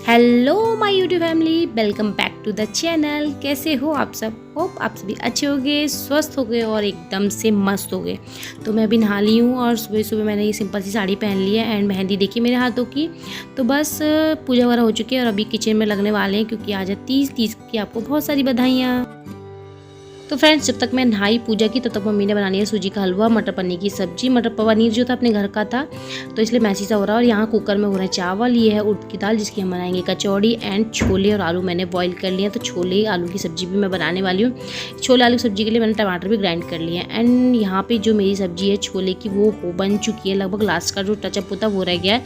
Hello my YouTube family, welcome back to the channel. कैसे हो आप सब? होप आप सभी अच्छे होंगे, स्वस्थ हो गए और एकदम से मस्त हो गए। तो मैं अभी नहा ली हूँ और सुबह सुबह मैंने ये सिंपल सी साड़ी पहन ली है एंड मेहंदी देखी मेरे हाथों की। तो बस पूजा वगैरह हो चुकी है और अभी किचन में लगने वाले हैं, क्योंकि आज है 30 की। आपको बहुत सारी बधाइयाँ। तो फ्रेंड्स, जब तक मैं नहाई पूजा की तब तक मम्मी ने बनानी है सूजी का हलवा, मटर पनीर की सब्जी। मटर पनीर जो था अपने घर का था, तो इसलिए मैसी सा हो रहा है। और यहाँ कुकर में हो रहे हैं चावल। ये है उड़द की दाल जिसकी हम बनाएंगे कचौड़ी, एंड छोले और आलू मैंने बॉईल कर लिए हैं। तो छोले आलू की सब्जी भी मैं बनाने वाली हूँ। छोले आलू की सब्जी के लिए मैंने टमाटर भी ग्राइंड कर लिए हैं। एंड यहाँ पे जो मेरी सब्जी है छोले की वो बन चुकी है। लगभग लास्ट का जो टचअप होता है वो रह गया है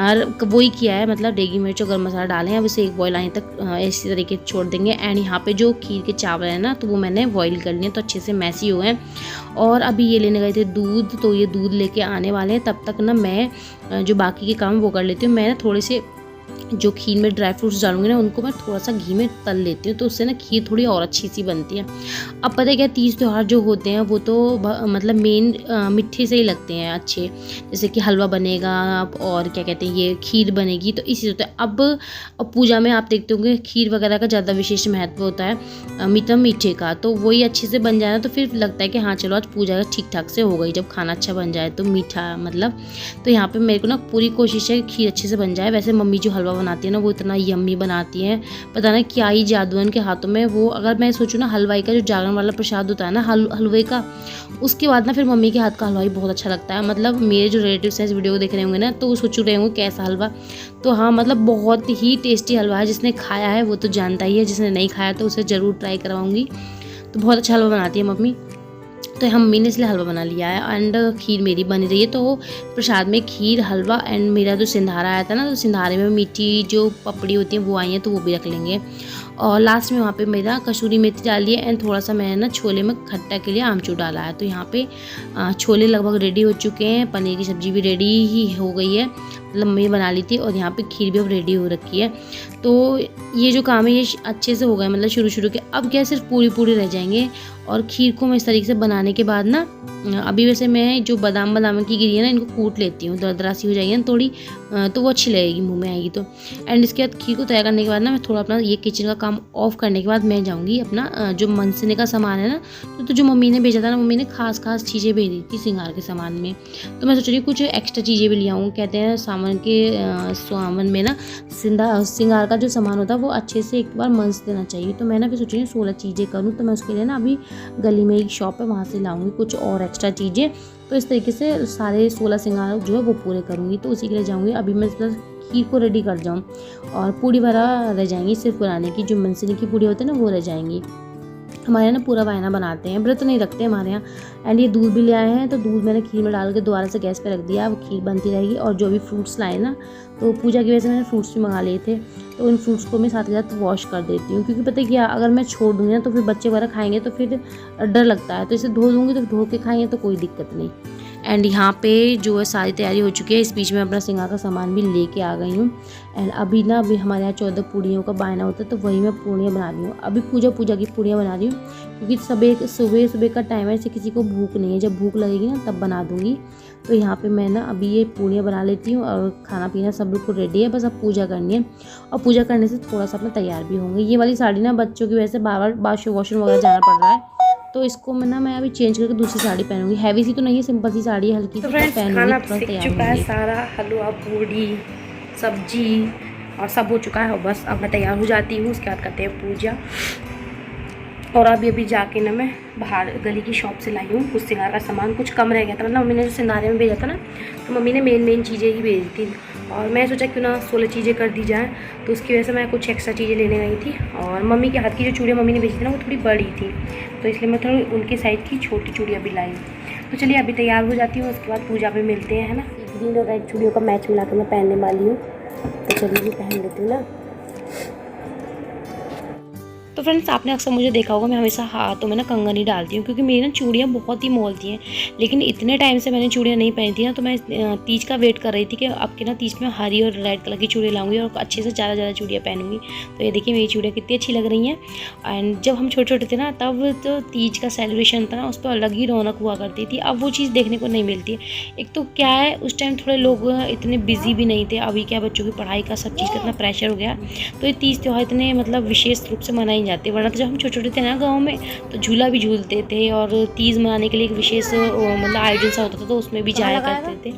और वही किया है, मतलब देगी मिर्च और गर्म मसाला डाले हैं। अब इसे एक बॉयल आने तक इसी तरीके से छोड़ देंगे। एंड यहाँ पे जो खीर के चावल है ना, तो वो मैंने बॉईल कर लिए, तो अच्छे से मैसी हुए हैं। और अभी ये लेने गए थे दूध, तो ये दूध लेके आने वाले हैं। तब तक ना मैं जो बाकी के काम वो कर लेती हूँ। मैं ना थोड़े से जो खीर में ड्राई फ्रूट्स डालूंगी ना, उनको मैं थोड़ा सा घी में तल लेती हूँ, तो उससे ना खीर थोड़ी और अच्छी सी बनती है। अब पता है क्या, तीज त्यौहार जो होते हैं वो तो मतलब मेन मिट्ठे से ही लगते हैं अच्छे। जैसे कि हलवा बनेगा और क्या कहते हैं ये खीर बनेगी, तो इसी होता है। अब पूजा में आप देखते होंगे खीर वगैरह का ज़्यादा विशेष महत्व होता है मीठे का। तो वही अच्छे से बन जाए ना, तो फिर लगता है कि हाँ चलो आज पूजा ठीक ठाक से हो गई। जब खाना अच्छा बन जाए तो मीठा मतलब, तो यहाँ पर मेरे को ना पूरी कोशिश है कि खीर अच्छे से बन जाए। वैसे मम्मी जो हलवा बनाती है ना वो इतना यम्मी बनाती है, पता नहीं क्या ही जादू है उनके हाथों में। वो अगर मैं सोचूं ना, हलवाई का जो जागरण वाला प्रसाद होता है ना हलवे का, उसके बाद ना फिर मम्मी के हाथ का हलवा ही बहुत अच्छा लगता है। मतलब मेरे जो रिलेटिव्स हैं इस वीडियो को देख रहे होंगे ना, तो वो सोच रहे होंगे कैसा हलवा। तो हाँ, मतलब बहुत ही टेस्टी हलवा है। जिसने खाया है वो तो जानता ही है, जिसने नहीं खाया तो उसे ज़रूर ट्राई करवाऊँगी। तो बहुत अच्छा हलवा बनाती है मम्मी। तो मम्मी ने इसलिए हलवा बना लिया है एंड खीर मेरी बन रही है। तो प्रसाद में खीर, हलवा एंड मेरा जो सिंधारा आया था ना, तो सिंधारे में मीठी जो पपड़ी होती है वो आई है, तो वो भी रख लेंगे। और लास्ट में वहाँ पे मेरा कसूरी मेथी डाली है एंड थोड़ा सा मैंने ना छोले में खट्टा के लिए आमचूर डाला है। तो यहाँ पे छोले लगभग रेडी हो चुके हैं, पनीर की सब्जी भी रेडी ही हो गई है, मतलब मम्मी बना ली थी। और यहाँ पे खीर भी अब रेडी हो रखी है। तो ये जो काम है ये अच्छे से हो गए, मतलब शुरू के। अब क्या सिर्फ पूरी रह जाएंगे। और खीर को मैं इस तरीके से बनाने के बाद ना, अभी वैसे मैं जो बादाम की गिरी है ना, इनको कूट लेती हूँ, दरदरा सी हो जाएगी ना थोड़ी, तो वो अच्छी लगेगी मुंह में आएगी तो। एंड इसके बाद खीर को तैयार करने के बाद ना मैं थोड़ा अपना ये किचन का काम ऑफ करने के बाद मैं जाऊँगी अपना जो मनसने का सामान है ना, तो जो मम्मी ने भेजा था ना, मम्मी ने खास चीज़ें भेजी थी श्रृंगार के सामान में। तो मैं सोच रही हूँ कुछ एक्स्ट्रा चीज़ें भी ले आऊँ। कहते हैं सावन में ना श्रृंगार का जो सामान होता है वो अच्छे से एक बार मंस देना चाहिए। तो मैं ना फिर सोच रही हूँ 16 चीज़ें करूँ। तो मैं उसके लिए ना अभी गली में एक शॉप है, वहाँ से लाऊंगी कुछ और एक्स्ट्रा चीज़ें। तो इस तरीके से सारे 16 श्रृंगार जो है वो पूरे करूँगी। तो उसी के लिए जाऊँगी। अभी मैं खीर को रेडी कर जाऊँ और पूड़ी वगैरह रह जाएंगी, सिर्फ बनाने की। जो मनसनी की पूड़ी होती है ना वो रह जाएंगी। हमारे यहाँ ना पूरा वायना बनाते हैं, व्रत नहीं रखते हमारे यहाँ। एंड ये दूध भी ले आए हैं, तो दूध मैंने खीर में डाल के दोबारा से गैस पे रख दिया। वो खीर बनती रहेगी। और जो भी फ्रूट्स लाए ना, तो पूजा की वजह से मैंने फ्रूट्स भी मंगा लिए थे, तो उन फ्रूट्स को मैं साथ के साथ वॉश कर देती हूँ। क्योंकि पता है क्या, अगर मैं छोड़ दूँगी ना तो फिर बच्चे वगैरह खाएंगे तो फिर डर लगता है। तो इसे धो दूँगी, तो धो के खाएंगे तो कोई दिक्कत नहीं। एंड यहाँ पे जो है सारी तैयारी हो चुकी है। इस बीच में अपना श्रृंगार का सामान भी लेके आ गई हूँ। एंड अभी हमारे यहाँ 14 पूड़ियों का बायना होता है, तो वही मैं पूड़ियाँ बना रही हूँ। अभी पूजा की पूड़ियाँ बना रही हूँ, क्योंकि सुबह का टाइम है, इससे किसी को भूख नहीं है। जब भूख लगेगी ना तब बना दूँगी। तो यहाँ पे मैं ना अभी ये पूड़ियाँ बना लेती हूँ और खाना पीना सब लोग को रेडी है, बस अब पूजा करनी है। और पूजा करने से थोड़ा सा अपना तैयार भी होंगे। ये वाली साड़ी ना बच्चों की वजह से बार बार वॉशरूम वगैरह जाना पड़ रहा है, तो इसको मैं अभी चेंज करके दूसरी साड़ी पहनूंगी। हैवी सी तो नहीं है, सिंपल सी साड़ी है, हल्की सी पहनूंगी, थोड़ा तैयार चुका है सारा हलवा पूड़ी सब्जी और सब हो चुका है। बस अब मैं तैयार हो जाती हूँ, उसके बाद करते हैं पूजा। और अभी जाके ना मैं बाहर गली की शॉप से लाई हूँ कुछ श्रृंगार का सामान। कुछ कम रह गया था, मतलब मम्मी ने जो सिंगारे में भेजा था ना, तो मम्मी ने मेन चीज़ें ही भेजी थी। और मैं सोचा क्यों ना 16 चीज़ें कर दी जाए, तो उसकी वजह से मैं कुछ एक्स्ट्रा चीज़ें लेने गई थी। और मम्मी के हाथ की जो चूड़ियाँ मम्मी ने भेजी थी ना, वो थोड़ी बड़ी थी, तो इसलिए मैं थोड़ी उनके साइज़ की छोटी चूड़ियाँ भी लाई। तो चलिए अभी तैयार हो जाती हूँ, उसके बाद पूजा में मिलते हैं, है ना। ग्रीन और रेड चूड़ियों का मैच मिला कर मैं पहनने वाली हूँ, तो चलिए भी पहन लेती हूँ ना। तो फ्रेंड्स आपने अक्सर मुझे देखा होगा मैं हमेशा हाथों में ना कंगन ही डालती हूँ, क्योंकि मेरी ना चूड़ियाँ बहुत ही मोलती हैं। लेकिन इतने टाइम से मैंने चूड़ियाँ नहीं पहनी थी ना, तो मैं तीज का वेट कर रही थी कि अब के ना तीज में हरी और रेड कलर की चूड़ियाँ लाऊंगी और अच्छे से ज़्यादा चूड़ियाँ पहनूंगी। तो ये देखिए मेरी चूड़ियाँ कितनी अच्छी लग रही हैं। एंड जब हम छोटे छोटे थे ना, तब तो तीज का सेलिब्रेशन था ना, उस पर अलग ही रौनक हुआ करती थी। अब वो चीज़ देखने को नहीं मिलती है। एक तो क्या है, उस टाइम थोड़े लोग इतने बिजी भी नहीं थे। अभी क्या बच्चों की पढ़ाई का सब चीज़ का इतना प्रेशर हो गया, तो ये तीज त्यौहार इतने मतलब विशेष रूप से मनाई जाती है। वरना तो जब हम छोटे छोटे थे ना गाँव में, तो झूला भी झूलते थे और तीज मनाने के लिए एक विशेष मतलब आयोजन सा होता था, तो उसमें भी जाया करते थे।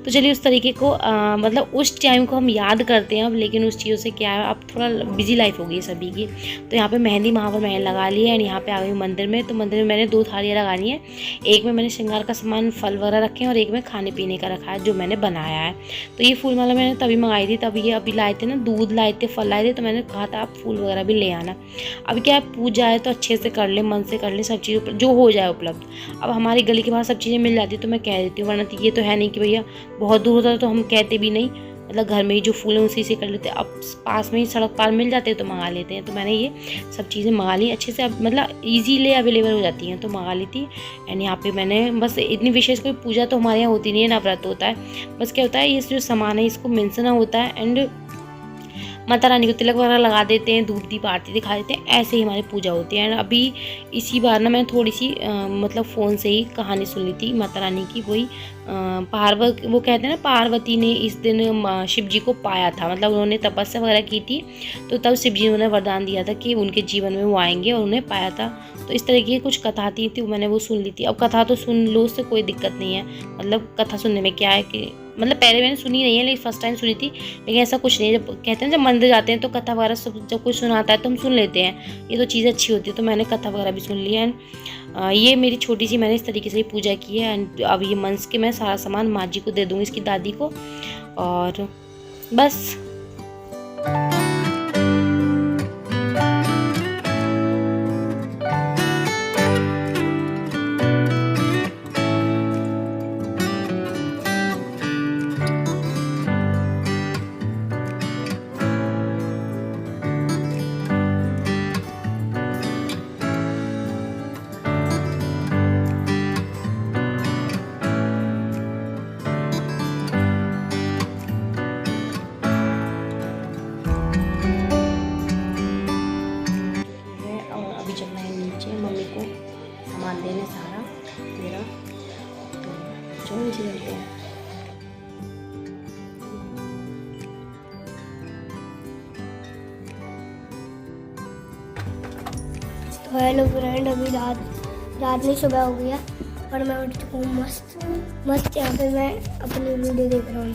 तो चलिए उस तरीके को मतलब उस टाइम को हम याद करते हैं अब। लेकिन उस चीज़ों से क्या है, अब थोड़ा बिजी लाइफ हो गई है सभी की। तो यहाँ पे मेहंदी महावर मैंने लगा ली है एंड यहाँ पे आ गई मंदिर में। तो मंदिर में मैंने 2 थालियाँ लगानी है। एक में मैंने श्रृंगार का सामान फल वगैरह रखे हैं और एक में खाने पीने का रखा है जो मैंने बनाया है। तो ये फूल माला मैंने तभी मंगाई थी, तभी ये अभी लाए थे ना, दूध लाए थे, फल लाए थे, तो मैंने कहा था आप फूल वगैरह भी ले आना। अब क्या पूजा है तो अच्छे से कर ले, मन से कर ले, सब चीज़ जो हो जाए उपलब्ध। अब हमारी गली के बाहर सब चीज़ें मिल जाती है तो मैं कह देती हूँ, वरना तो ये तो है नहीं कि भैया बहुत दूर होता है तो हम कहते भी नहीं, मतलब घर में ही जो फूल है उसी से कर लेते हैं। अब पास में ही सड़क पार मिल जाते हैं तो मंगा लेते हैं। तो मैंने ये सब चीज़ें मंगा ली अच्छे से, अब मतलब ईजीली अवेलेबल हो जाती हैं तो मंगा ली थी। एंड यहाँ पे मैंने बस इतनी विशेष कोई पूजा तो हमारे यहाँ होती नहीं है, ना व्रत होता है। बस क्या होता है, ये जो सामान है इसको मिंसना होता है एंड माता रानी को तिलक वगैरह लगा देते हैं, धूप दीप आरती दिखा देते हैं, ऐसे ही हमारी पूजा होती है। एंड अभी इसी बार ना मैंने थोड़ी सी मतलब फ़ोन से ही कहानी सुन ली थी माता रानी की। वही वो कहते हैं ना, पार्वती ने इस दिन शिव जी को पाया था, मतलब उन्होंने तपस्या वगैरह की थी, तो तब शिव जी ने उन्हें वरदान दिया था कि उनके जीवन में वो आएंगे और उन्हें पाया था। तो इस तरह की कुछ कथा थी, मैंने वो सुन ली थी। अब कथा तो सुन लो, उससे कोई दिक्कत नहीं है। मतलब कथा सुनने में क्या है कि मतलब पहले मैंने सुनी नहीं है, लेकिन फर्स्ट टाइम सुनी थी। लेकिन ऐसा कुछ नहीं है, जब कहते हैं जब मंदिर जाते हैं तो कथा वगैरह सब जब कोई सुनाता है तो हम सुन लेते हैं, ये तो चीज़ अच्छी होती है। तो मैंने कथा वगैरह भी सुन ली है। एंड ये मेरी छोटी सी मैंने इस तरीके से ही पूजा की है। एंड अब ये मंस के मैं सारा सामान माँ जी को दे दूँगी, इसकी दादी को, और बस। सामान देने सारा मेरा, जो नीचे चलते हैं। तो हेलो फ्रेंड, अभी रात नहीं सुबह हो गया और मैं उठ चुका हूँ मस्त। यहाँ पे मैं अपनी वीडियो देख रहा हूँ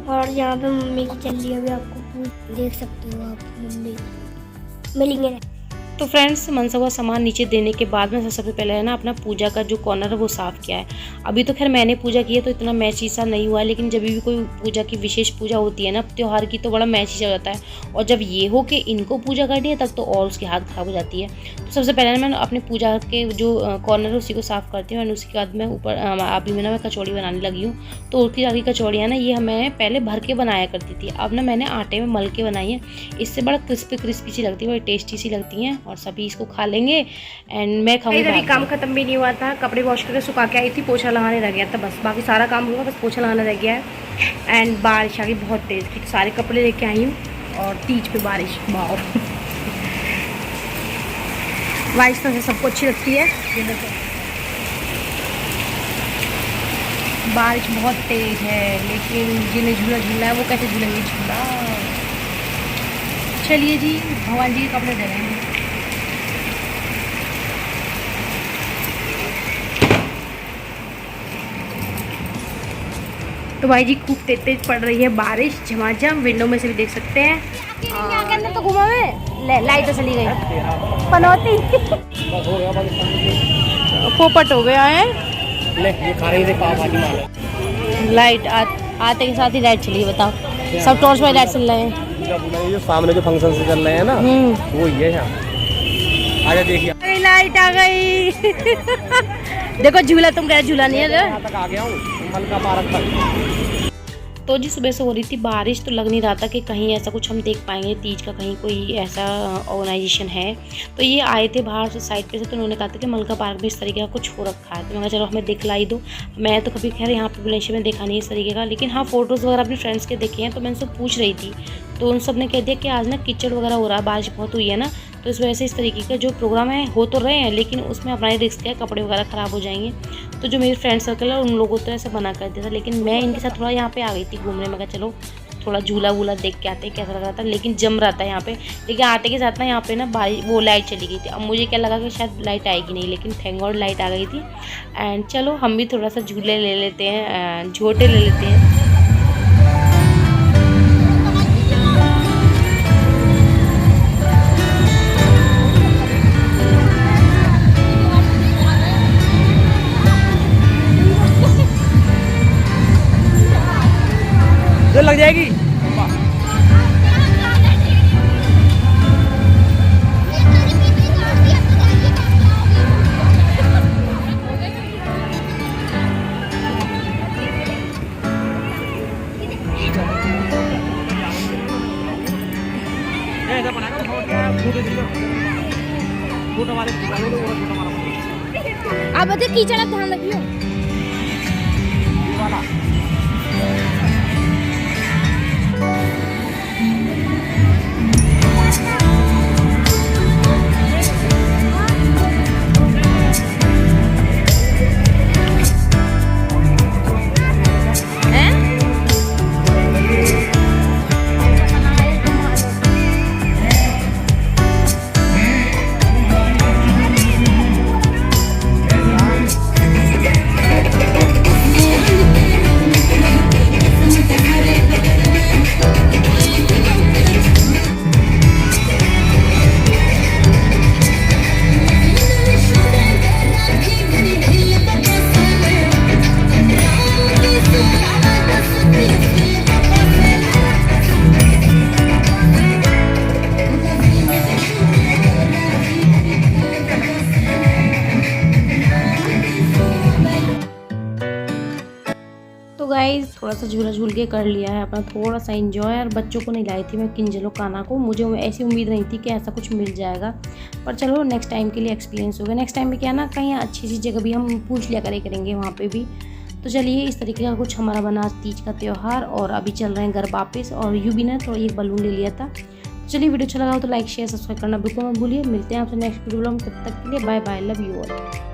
और यहाँ पे मम्मी की चल रही है, अभी आपको देख सकते हो आप, मम्मी मिलेंगे। तो फ्रेंड्स मनसा हुआ सामान नीचे देने के बाद में सबसे पहले है ना अपना पूजा का जो कॉर्नर है वो साफ़ किया है। अभी तो खैर मैंने पूजा की है तो इतना मैची सा नहीं हुआ है, लेकिन जब भी कोई पूजा की विशेष पूजा होती है ना त्यौहार की, तो बड़ा मैची सा हो जाता है। और जब ये हो कि इनको पूजा करनी है तब तो और उसकी हाथ खराब हो जाती है। तो सबसे पहले मैं अपने पूजा के जो कॉर्नर है उसी को साफ़ करती हूँ। और उसके बाद मैं ऊपर अभी मैं कचौड़ी बनाने लगी हूँ। तो उसकी सारी कचौड़ियाँ ना ये मैं पहले भर के बनाया करती थी, अब ना मैंने आटे में मल के बनाई है। इससे बड़ा क्रिस्पी सी लगती है, बड़ी टेस्टी सी लगती हैं और सभी इसको खा लेंगे। एंड मैं खाऊंगी। अभी काम खत्म भी नहीं हुआ था, कपड़े वॉश करके सुखा के आई थी, पोछा लगाने रह गया था, बस बाकी सारा काम हुआ, बस पोछा लगाना रह गया है। एंड बारिश आ गई बहुत तेज़ की, तो सारे कपड़े लेके आई हूँ और तीज पे बारिश, वाह बारिश तो सबको अच्छी लगती है। बारिश बहुत तेज़ है, लेकिन जिन्हें झूला झूला है वो कैसे झूलेंगे झूला। चलिए जी, भगवान जी के कपड़े दे रहे हैं। तो भाई जी खूब तेज पड़ रही है बारिश, झमाझम, विंडो में से भी देख सकते हैं। के अंदर तो घुमा में लाइट तो चली गई, पनौती पोपट हो गया है। लाइट आते के साथ ही लाइट चली है, बताओ, सब टॉर्च में लाइट चल रहे हैं। जो सामने जो फंक्शन से चल रहे हैं ना, वो ये है। आजा देखिए, लाइट आ गई देखो झूला, तुम कह झूला नहीं है। तक आ गया हूँ, मलका पार्क तक। तो जी सुबह से हो रही थी बारिश, तो लग नहीं रहा था कि कहीं ऐसा कुछ हम देख पाएंगे तीज का, कहीं कोई ऐसा ऑर्गेनाइजेशन है। तो ये आए थे बाहर से साइड पे से, तो उन्होंने कहा था कि मलका पार्क में इस तरीके का कुछ हो रखा है। तो मैं कहा चलो हमें दिखलाई दो। मैं तो कभी खैर यहाँ पे बुलंदशहर में देखा नहीं इस तरीके का, लेकिन हाँ फ़ोटोज़ वगैरह अपने फ्रेंड्स के देखे हैं। तो मैं उनसे पूछ रही थी, तो उन सब ने कह दिया कि आज ना कीचड़ वगैरह हो रहा है, बारिश बहुत हुई है ना, तो इस वजह से इस तरीके का जो प्रोग्राम है हो तो रहे हैं, लेकिन उसमें अपना रिस्क है, कपड़े वगैरह ख़राब हो जाएंगे। तो जो मेरे फ्रेंड सर्कल है उन लोगों तो ऐसे मना कर दिया था, लेकिन मैं इनके साथ थोड़ा यहाँ पे आ गई थी घूमने। मैं कहा चलो थोड़ा झूला वूला देख के आते हैं कैसा लग रहा था, लेकिन जम रहा था यहाँ पे। लेकिन आते के साथ ना यहाँ पे ना वो लाइट चली गई थी। अब मुझे क्या लगा कि शायद लाइट आएगी नहीं, लेकिन थैंक गॉड लाइट आ गई थी। एंड चलो हम भी थोड़ा सा झूले ले लेते हैं, झोटे ले लेते हैं। जो लग जाएगी। आप बच्चे कीचड़ ध्यान रखियो। तो गाइस थोड़ा सा झूला झूल के कर लिया है अपना थोड़ा सा एंजॉय। और बच्चों को नहीं लाई थी मैं किंजलो काना को, मुझे ऐसी उम्मीद नहीं थी कि ऐसा कुछ मिल जाएगा, पर चलो नेक्स्ट टाइम के लिए एक्सपीरियंस हो गया। नेक्स्ट टाइम भी क्या ना कहीं अच्छी सी जगह भी हम पूछ लिया करेंगे वहाँ पे भी। तो चलिए इस तरीके का कुछ हमारा बना तीज का त्यौहार, और अभी चल रहे हैं घर वापस। और यू भी ना थोड़ा एक बलून ले लिया था। चलिए वीडियो अच्छा लगा हो तो लाइक शेयर सब्सक्राइब करना बिल्कुल मत भूलिए। मिलते हैं आपसे नेक्स्ट वीडियो में, तब तक के लिए bye bye, love you all.